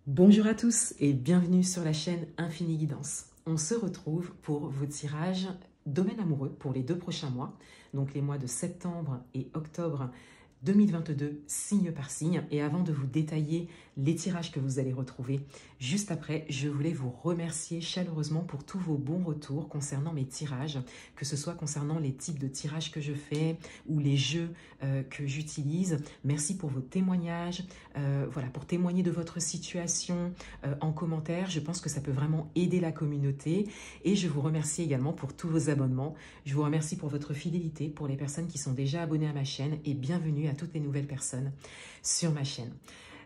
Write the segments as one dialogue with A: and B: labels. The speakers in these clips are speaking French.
A: Bonjour à tous et bienvenue sur la chaîne Infini Guidance. On se retrouve pour vos tirages domaine amoureux pour les 2 prochains mois, donc les mois de septembre et octobre 2022, signe par signe. Et avant de vous détailler les tirages que vous allez retrouver juste après, je voulais vous remercier chaleureusement pour tous vos bons retours concernant mes tirages, que ce soit concernant les types de tirages que je fais ou les jeux que j'utilise. Merci pour vos témoignages, voilà, pour témoigner de votre situation en commentaire. Je pense que ça peut vraiment aider la communauté et je vous remercie également pour tous vos abonnements. Je vous remercie pour votre fidélité, pour les personnes qui sont déjà abonnées à ma chaîne et bienvenue à toutes les nouvelles personnes sur ma chaîne.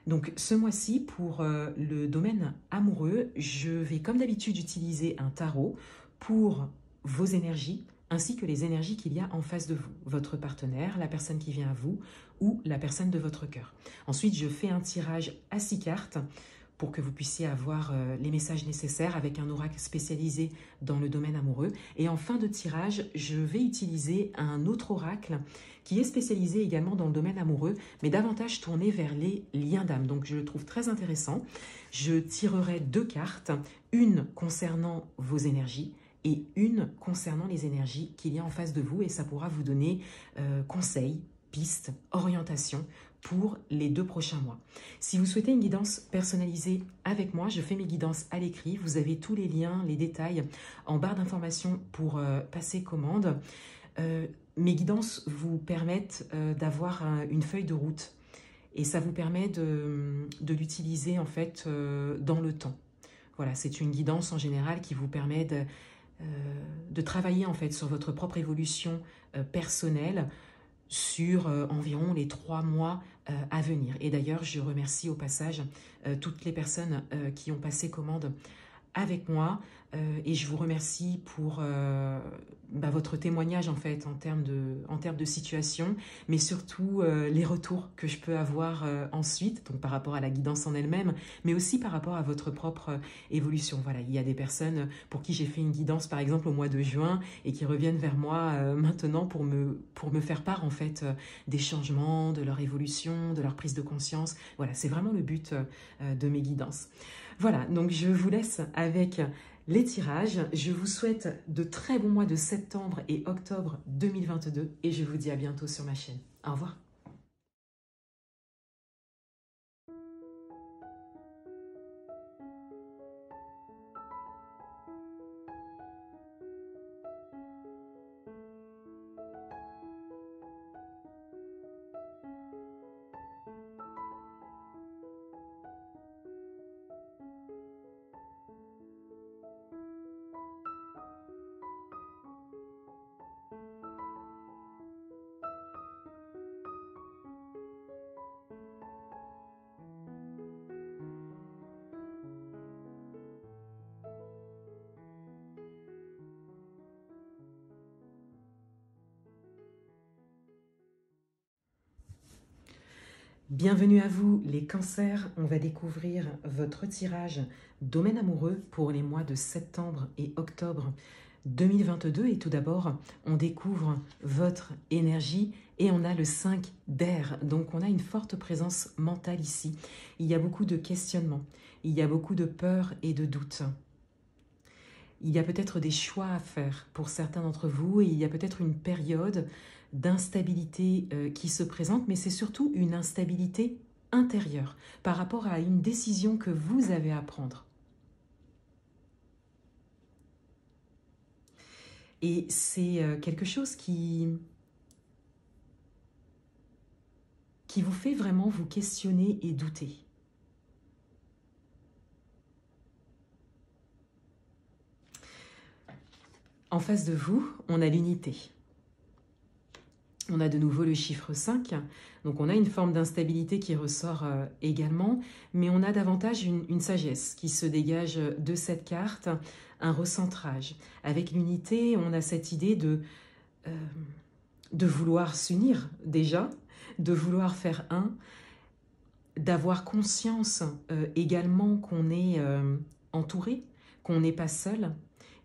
A: Donc ce mois-ci, pour le domaine amoureux, je vais comme d'habitude utiliser un tarot pour vos énergies, ainsi que les énergies qu'il y a en face de vous, votre partenaire, la personne qui vient à vous ou la personne de votre cœur. Ensuite, je fais un tirage à 6 cartes pour que vous puissiez avoir les messages nécessaires avec un oracle spécialisé dans le domaine amoureux. Et en fin de tirage, je vais utiliser un autre oracle qui est spécialisé également dans le domaine amoureux, mais davantage tourné vers les liens d'âme. Donc je le trouve très intéressant. Je tirerai 2 cartes, une concernant vos énergies et une concernant les énergies qu'il y a en face de vous, et ça pourra vous donner conseils, pistes, orientations pour les 2 prochains mois. Si vous souhaitez une guidance personnalisée avec moi, je fais mes guidances à l'écrit. Vous avez tous les liens, les détails en barre d'informations pour passer commande. Mes guidances vous permettent d'avoir une feuille de route et ça vous permet de l'utiliser en fait dans le temps. Voilà, c'est une guidance en général qui vous permet de travailler en fait sur votre propre évolution personnelle sur environ les 3 mois à venir. Et d'ailleurs, je remercie au passage toutes les personnes qui ont passé commande avec moi et je vous remercie pour votre témoignage en fait en termes de situation, mais surtout les retours que je peux avoir ensuite, donc par rapport à la guidance en elle-même, mais aussi par rapport à votre propre évolution. Voilà, il y a des personnes pour qui j'ai fait une guidance par exemple au mois de juin et qui reviennent vers moi maintenant pour me faire part en fait des changements, de leur évolution, de leur prise de conscience. Voilà, c'est vraiment le but de mes guidances. Voilà, donc je vous laisse avec les tirages. Je vous souhaite de très bons mois de septembre et octobre 2022 et je vous dis à bientôt sur ma chaîne. Au revoir. Bienvenue à vous les cancers, on va découvrir votre tirage domaine amoureux pour les mois de septembre et octobre 2022 et tout d'abord on découvre votre énergie et on a le 5 d'air, donc on a une forte présence mentale ici. Il y a beaucoup de questionnements, il y a beaucoup de peur et de doutes. Il y a peut-être des choix à faire pour certains d'entre vous et il y a peut-être une période d'instabilité qui se présente, mais c'est surtout une instabilité intérieure par rapport à une décision que vous avez à prendre. Et c'est quelque chose qui vous fait vraiment vous questionner et douter. En face de vous, on a l'unité. On a de nouveau le chiffre 5, donc on a une forme d'instabilité qui ressort également, mais on a davantage une sagesse qui se dégage de cette carte, un recentrage. Avec l'unité, on a cette idée de vouloir s'unir déjà, de vouloir faire un, d'avoir conscience également qu'on est entouré, qu'on n'est pas seul.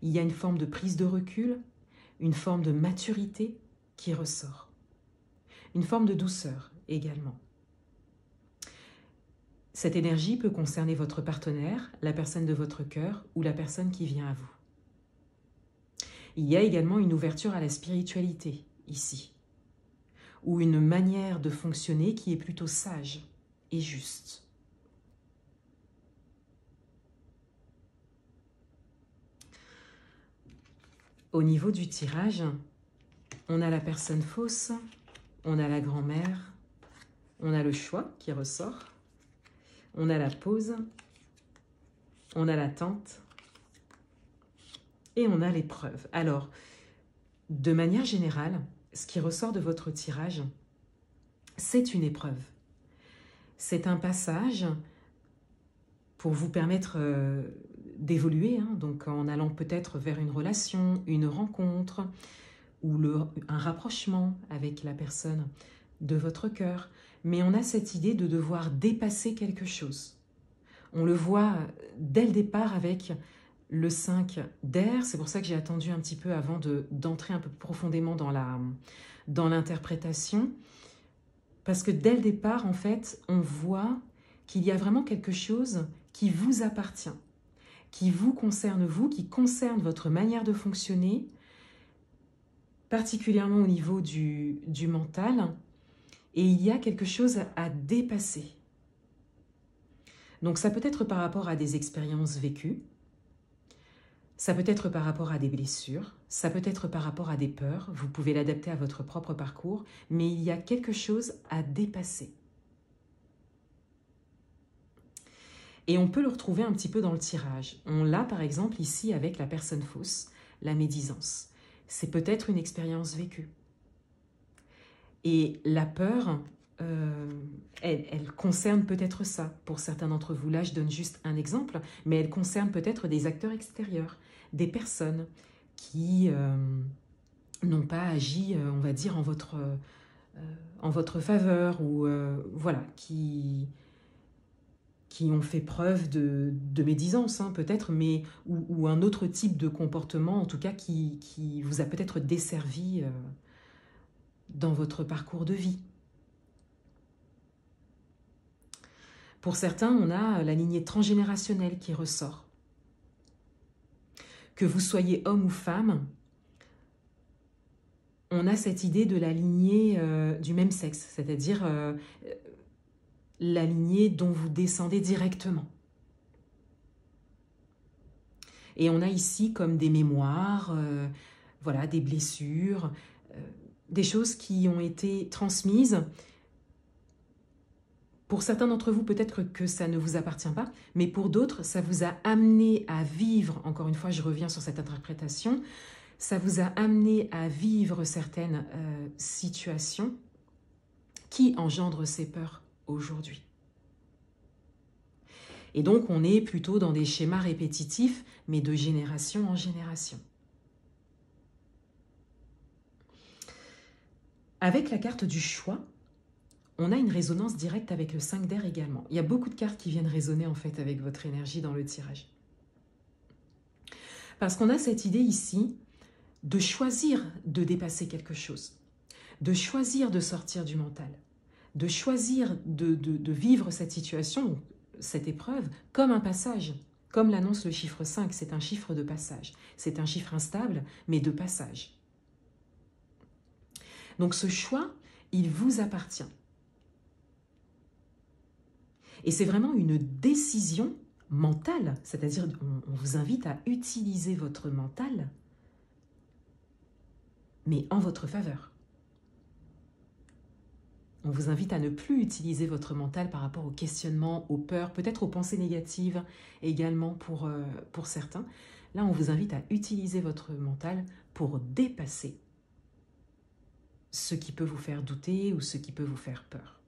A: Il y a une forme de prise de recul, une forme de maturité qui ressort. Une forme de douceur également. Cette énergie peut concerner votre partenaire, la personne de votre cœur ou la personne qui vient à vous. Il y a également une ouverture à la spiritualité ici, ou une manière de fonctionner qui est plutôt sage et juste. Au niveau du tirage, on a la personne fausse, on a la grand-mère, on a le choix qui ressort, on a la pause, on a la tente et on a l'épreuve. Alors, de manière générale, ce qui ressort de votre tirage, c'est une épreuve. C'est un passage pour vous permettre d'évoluer, hein, donc en allant peut-être vers une relation, une rencontre ou un rapprochement avec la personne de votre cœur. Mais on a cette idée de devoir dépasser quelque chose. On le voit dès le départ avec le 5 d'air. C'est pour ça que j'ai attendu un petit peu avant d'entrer un peu profondément dans l'interprétation. Parce que dès le départ, en fait, on voit qu'il y a vraiment quelque chose qui vous appartient, qui vous concerne vous, qui concerne votre manière de fonctionner, particulièrement au niveau du mental. Et il y a quelque chose à dépasser. Donc ça peut être par rapport à des expériences vécues, ça peut être par rapport à des blessures, ça peut être par rapport à des peurs, vous pouvez l'adapter à votre propre parcours, mais il y a quelque chose à dépasser. Et on peut le retrouver un petit peu dans le tirage. On l'a par exemple ici avec la personne fausse, la médisance. C'est peut-être une expérience vécue. Et la peur, elle concerne peut-être ça pour certains d'entre vous. Là, je donne juste un exemple, mais elle concerne peut-être des acteurs extérieurs, des personnes qui n'ont pas agi, on va dire, en votre faveur, ou voilà, qui ont fait preuve de médisance, hein, peut-être, mais ou un autre type de comportement, en tout cas, qui vous a peut-être desservi dans votre parcours de vie. Pour certains, on a la lignée transgénérationnelle qui ressort. Que vous soyez homme ou femme, on a cette idée de la lignée du même sexe, c'est-à-dire la lignée dont vous descendez directement. Et on a ici comme des mémoires, voilà, des blessures, des choses qui ont été transmises. Pour certains d'entre vous, peut-être que ça ne vous appartient pas, mais pour d'autres, ça vous a amené à vivre, encore une fois, je reviens sur cette interprétation, ça vous a amené à vivre certaines situations qui engendrent ces peurs aujourd'hui. Et donc, on est plutôt dans des schémas répétitifs, mais de génération en génération. Avec la carte du choix, on a une résonance directe avec le 5 d'air également. Il y a beaucoup de cartes qui viennent résonner en fait avec votre énergie dans le tirage. Parce qu'on a cette idée ici de choisir de dépasser quelque chose, de choisir de sortir du mental, de choisir de vivre cette situation, cette épreuve, comme un passage. Comme l'annonce le chiffre 5, c'est un chiffre de passage. C'est un chiffre instable, mais de passage. Donc ce choix, il vous appartient. Et c'est vraiment une décision mentale, c'est-à-dire on vous invite à utiliser votre mental, mais en votre faveur. On vous invite à ne plus utiliser votre mental par rapport aux questionnements, aux peurs, peut-être aux pensées négatives également pour certains. Là, on vous invite à utiliser votre mental pour dépasser ce qui peut vous faire douter ou ce qui peut vous faire peur.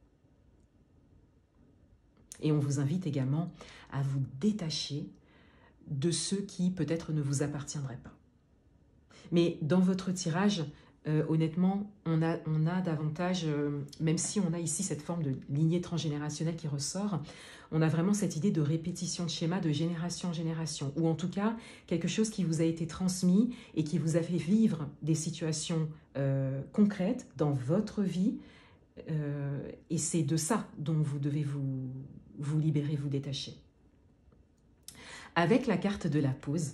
A: Et on vous invite également à vous détacher de ceux qui peut-être ne vous appartiendraient pas. Mais dans votre tirage, honnêtement, on a davantage, même si on a ici cette forme de lignée transgénérationnelle qui ressort, on a vraiment cette idée de répétition de schéma de génération en génération, ou en tout cas quelque chose qui vous a été transmis et qui vous a fait vivre des situations concrètes dans votre vie, et c'est de ça dont vous devez vous libérer, vous détacher. Avec la carte de la pause,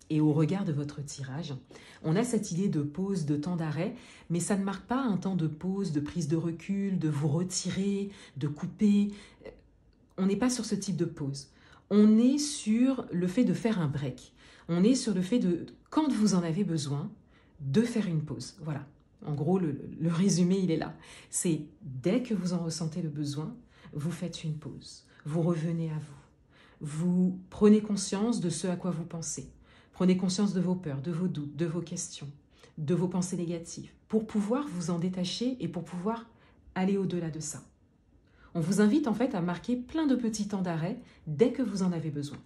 A: et au regard de votre tirage, on a cette idée de pause, de temps d'arrêt, mais ça ne marque pas un temps de pause, de prise de recul, de vous retirer, de couper. On n'est pas sur ce type de pause. On est sur le fait de faire un break. On est sur le fait de, quand vous en avez besoin, de faire une pause. Voilà. En gros, le résumé, il est là. C'est dès que vous en ressentez le besoin, vous faites une pause. Vous revenez à vous. Vous prenez conscience de ce à quoi vous pensez. Prenez conscience de vos peurs, de vos doutes, de vos questions, de vos pensées négatives, pour pouvoir vous en détacher et pour pouvoir aller au-delà de ça. On vous invite en fait à marquer plein de petits temps d'arrêt dès que vous en avez besoin.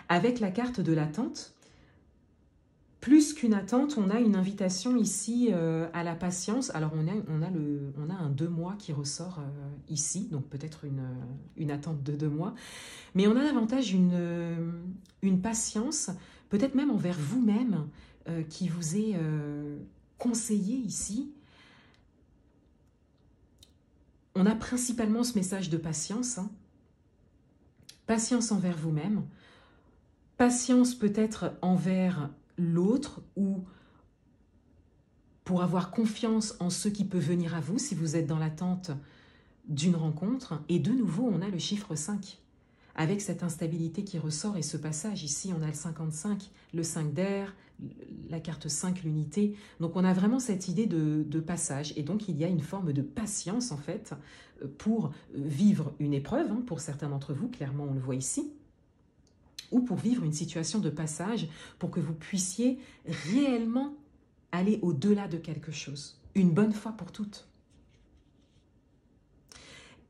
A: Avec la carte de l'attente, plus qu'une attente, on a une invitation ici à la patience. Alors on a un 2 mois qui ressort ici, donc peut-être une attente de 2 mois. Mais on a davantage une patience, peut-être même envers vous-même, qui vous est conseillée ici. On a principalement ce message de patience. Hein. Patience envers vous-même. Patience peut-être envers l'autre ou pour avoir confiance en ce qui peut venir à vous si vous êtes dans l'attente d'une rencontre. Et de nouveau, on a le chiffre 5 avec cette instabilité qui ressort et ce passage. Ici, on a le 55, le 5 d'air, la carte 5, l'unité. Donc, on a vraiment cette idée de passage. Et donc, il y a une forme de patience, en fait, pour vivre une épreuve, hein, pour certains d'entre vous, clairement, on le voit ici, ou pour vivre une situation de passage, pour que vous puissiez réellement aller au-delà de quelque chose, une bonne fois pour toutes.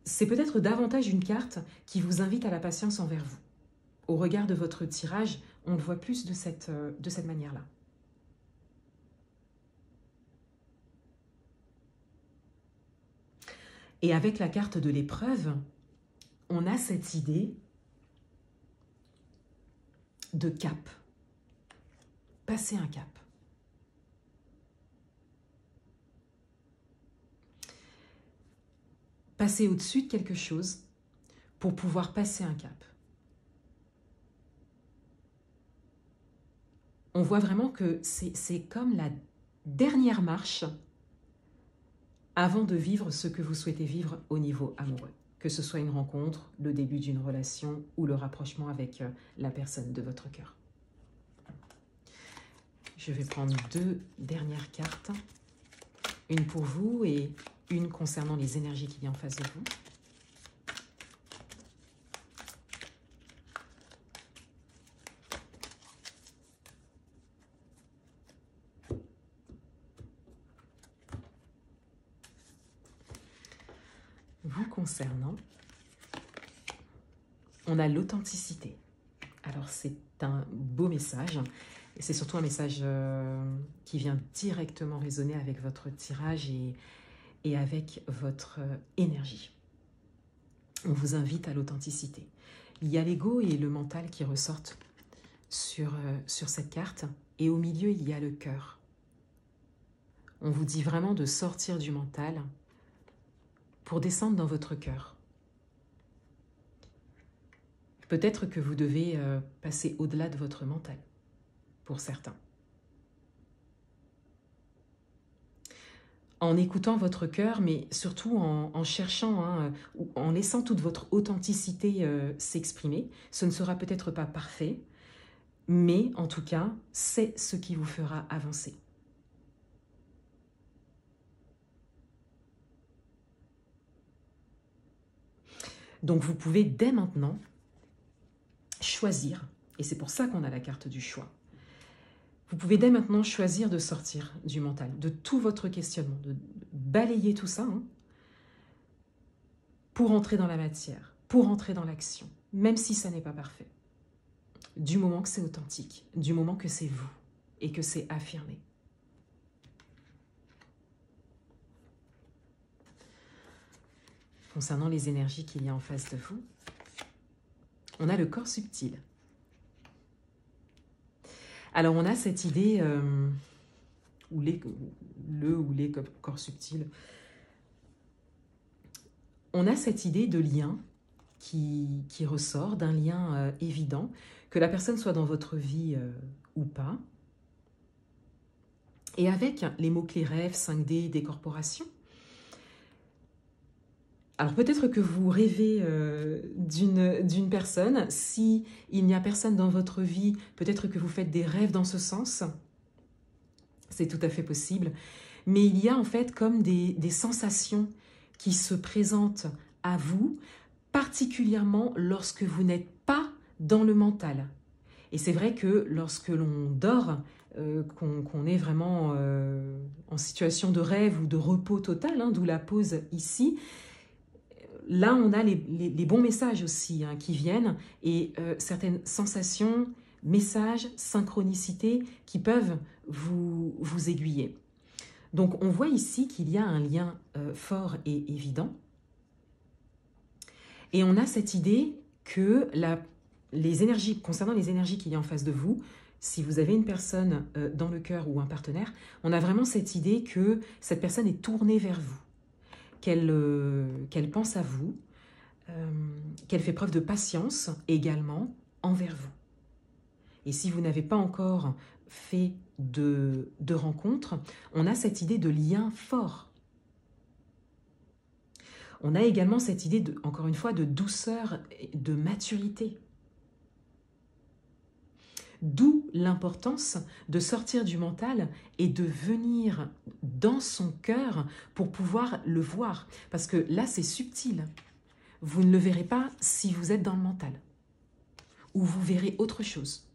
A: C'est peut-être davantage une carte qui vous invite à la patience envers vous. Au regard de votre tirage, on le voit plus de cette manière-là. Et avec la carte de l'épreuve, on a cette idée de cap. Passer un cap. Passer au-dessus de quelque chose pour pouvoir passer un cap. On voit vraiment que c'est comme la dernière marche avant de vivre ce que vous souhaitez vivre au niveau amoureux. Que ce soit une rencontre, le début d'une relation ou le rapprochement avec la personne de votre cœur. Je vais prendre 2 dernières cartes. Une pour vous et une concernant les énergies qui viennent en face de vous. Vous concernant, on a l'authenticité. Alors c'est un beau message, et c'est surtout un message qui vient directement résonner avec votre tirage et avec votre énergie. On vous invite à l'authenticité. Il y a l'ego et le mental qui ressortent sur cette carte, et au milieu il y a le cœur. On vous dit vraiment de sortir du mental pour descendre dans votre cœur. Peut-être que vous devez passer au-delà de votre mental, pour certains. En écoutant votre cœur, mais surtout en cherchant, hein, en laissant toute votre authenticité s'exprimer. Ce ne sera peut-être pas parfait, mais en tout cas, c'est ce qui vous fera avancer. Donc vous pouvez dès maintenant choisir, et c'est pour ça qu'on a la carte du choix. Vous pouvez dès maintenant choisir de sortir du mental, de tout votre questionnement, de balayer tout ça, hein, pour entrer dans la matière, pour entrer dans l'action, même si ça n'est pas parfait. Du moment que c'est authentique, du moment que c'est vous et que c'est affirmé. Concernant les énergies qu'il y a en face de vous, on a le corps subtil. Alors on a cette idée, ou les corps subtils, on a cette idée de lien qui ressort, d'un lien évident, que la personne soit dans votre vie ou pas. Et avec les mots-clés rêve, 5D, décorporation, alors peut-être que vous rêvez d'une personne. Si il n'y a personne dans votre vie, peut-être que vous faites des rêves dans ce sens. C'est tout à fait possible. Mais il y a en fait comme des sensations qui se présentent à vous, particulièrement lorsque vous n'êtes pas dans le mental. Et c'est vrai que lorsque l'on dort, qu'on est vraiment en situation de rêve ou de repos total, d'où la pause ici, là on a les bons messages aussi qui viennent et certaines sensations, messages, synchronicités qui peuvent vous aiguiller. Donc on voit ici qu'il y a un lien fort et évident. Et on a cette idée que concernant les énergies qu'il y a en face de vous, si vous avez une personne dans le cœur ou un partenaire, on a vraiment cette idée que cette personne est tournée vers vous, qu'elle pense à vous, qu'elle fait preuve de patience également envers vous. Et si vous n'avez pas encore fait de rencontre, on a cette idée de lien fort. On a également cette idée, encore une fois, de douceur, de maturité. D'où l'importance de sortir du mental et de venir dans son cœur pour pouvoir le voir. Parce que là, c'est subtil. Vous ne le verrez pas si vous êtes dans le mental. Ou vous verrez autre chose.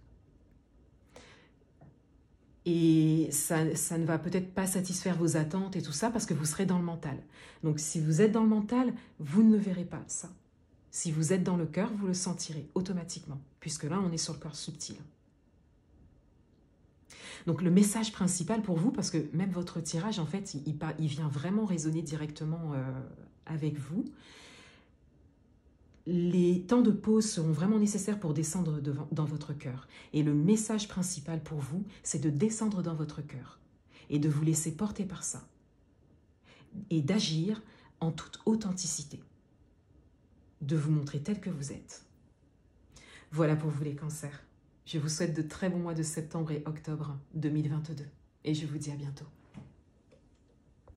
A: Et ça ne va peut-être pas satisfaire vos attentes et tout ça parce que vous serez dans le mental. Donc si vous êtes dans le mental, vous ne verrez pas ça. Si vous êtes dans le cœur, vous le sentirez automatiquement, puisque là, on est sur le corps subtil. Donc le message principal pour vous, parce que même votre tirage, en fait, il vient vraiment résonner directement avec vous. Les temps de pause seront vraiment nécessaires pour descendre dans votre cœur. Et le message principal pour vous, c'est de descendre dans votre cœur et de vous laisser porter par ça. Et d'agir en toute authenticité. De vous montrer tel que vous êtes. Voilà pour vous les cancers. Je vous souhaite de très bons mois de septembre et octobre 2022. Et je vous dis à bientôt.